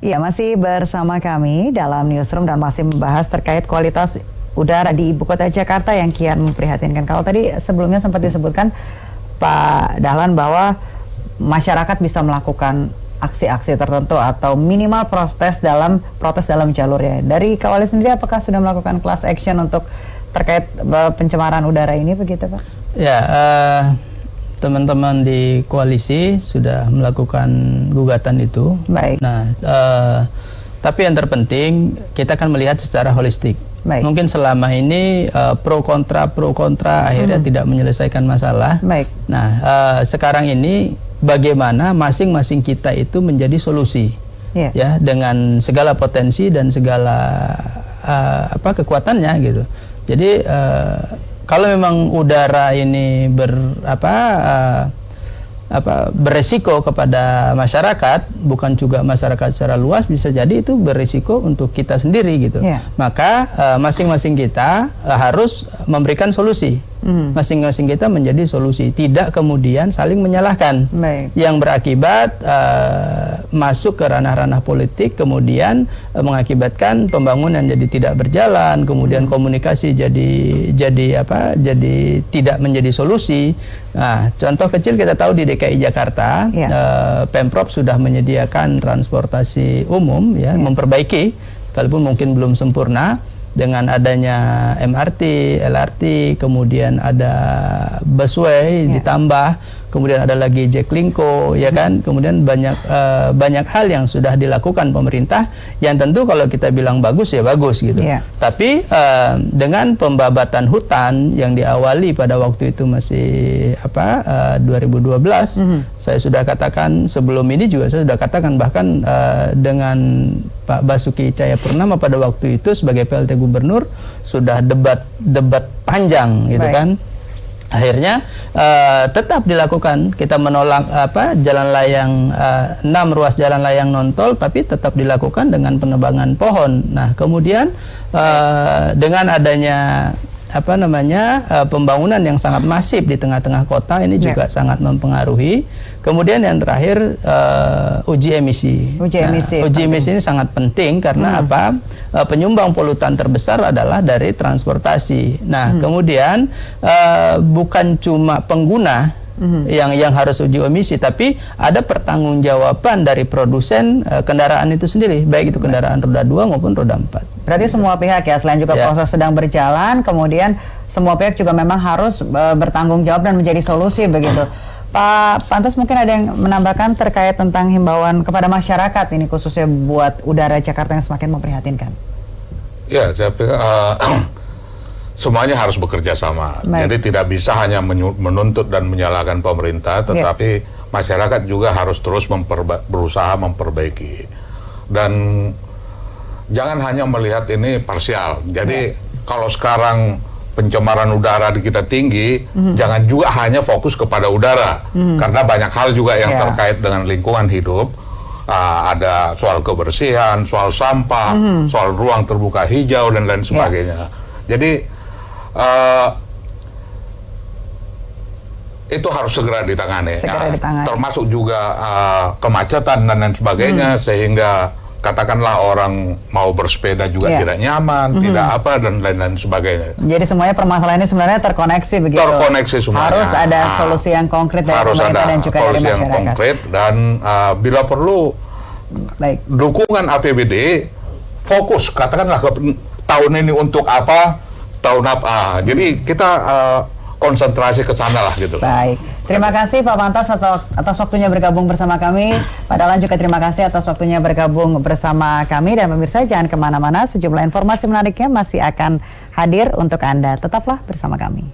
Iya, masih bersama kami dalam Newsroom dan masih membahas terkait kualitas udara di Ibu Kota Jakarta yang kian memprihatinkan. Kalau tadi sebelumnya sempat disebutkan Pak Dahlan bahwa masyarakat bisa melakukan aksi-aksi tertentu atau minimal protes dalam jalurnya. Dari Kawali sendiri apakah sudah melakukan class action untuk terkait pencemaran udara ini begitu, Pak? Ya, teman-teman di koalisi sudah melakukan gugatan itu. Baik. Nah, tapi yang terpenting kita akan melihat secara holistik. Baik. Mungkin selama ini pro kontra akhirnya tidak menyelesaikan masalah. Baik. Nah, sekarang ini bagaimana masing-masing kita itu menjadi solusi, ya, dengan segala potensi dan segala kekuatannya gitu. Jadi kalau memang udara ini beresiko kepada masyarakat, bukan juga masyarakat secara luas, bisa jadi itu beresiko untuk kita sendiri gitu. Maka masing-masing kita harus memberikan solusi. Masing-masing kita menjadi solusi, tidak kemudian saling menyalahkan. Yang berakibat masuk ke ranah-ranah politik, kemudian mengakibatkan pembangunan jadi tidak berjalan, kemudian komunikasi jadi tidak menjadi solusi. Nah, contoh kecil kita tahu di DKI Jakarta, Pemprov sudah menyediakan transportasi umum, ya, memperbaiki, sekalipun mungkin belum sempurna. Dengan adanya MRT, LRT, kemudian ada busway ditambah, kemudian ada lagi Jaklingko, ya kan, kemudian banyak hal yang sudah dilakukan pemerintah, yang tentu kalau kita bilang bagus ya bagus gitu. Tapi dengan pembabatan hutan yang diawali pada waktu itu masih 2012, saya sudah katakan sebelum ini juga saya sudah katakan, bahkan dengan Pak Basuki Cahayapurnama pada waktu itu sebagai PLT Gubernur sudah debat panjang gitu kan. Akhirnya tetap dilakukan, kita menolak jalan layang 6 ruas jalan layang non-tol, tapi tetap dilakukan dengan penebangan pohon. Nah, kemudian dengan adanya pembangunan yang sangat masif di tengah-tengah kota ini juga sangat mempengaruhi. Kemudian yang terakhir uji emisi. Uji emisi ini sangat penting karena penyumbang polutan terbesar adalah dari transportasi. Nah, kemudian bukan cuma pengguna yang harus uji emisi, tapi ada pertanggungjawaban dari produsen kendaraan itu sendiri, baik itu kendaraan roda 2 maupun roda 4. Berarti semua pihak ya, selain juga proses sedang berjalan, kemudian semua pihak juga memang harus bertanggung jawab dan menjadi solusi begitu. Pak Pantas, mungkin ada yang menambahkan terkait tentang himbauan kepada masyarakat ini khususnya buat udara Jakarta yang semakin memprihatinkan. Ya, saya pikir semuanya harus bekerja sama. Jadi tidak bisa hanya menuntut dan menyalahkan pemerintah, tetapi masyarakat juga harus terus berusaha memperbaiki. Dan jangan hanya melihat ini parsial. Jadi kalau sekarang pencemaran udara di kita tinggi, jangan juga hanya fokus kepada udara, karena banyak hal juga yang terkait dengan lingkungan hidup. Ada soal kebersihan, soal sampah, soal ruang terbuka hijau dan lain sebagainya. Jadi itu harus segera ditangani, termasuk juga kemacetan dan lain sebagainya, sehingga katakanlah orang mau bersepeda juga tidak nyaman, tidak dan lain-lain sebagainya. Jadi semuanya permasalahan ini sebenarnya terkoneksi begitu. Terkoneksi semuanya. Harus ada solusi yang konkret dari pemerintah dan juga dari masyarakat. Harus ada solusi yang konkret dan bila perlu dukungan APBD fokus, katakanlah tahun ini untuk apa, tahun apa. Jadi kita konsentrasi ke sana lah gitu. Baik. Terima kasih Pak Pantas atas waktunya bergabung bersama kami. Pak Dahlan juga terima kasih atas waktunya bergabung bersama kami. Dan pemirsa jangan kemana-mana, sejumlah informasi menariknya masih akan hadir untuk Anda. Tetaplah bersama kami.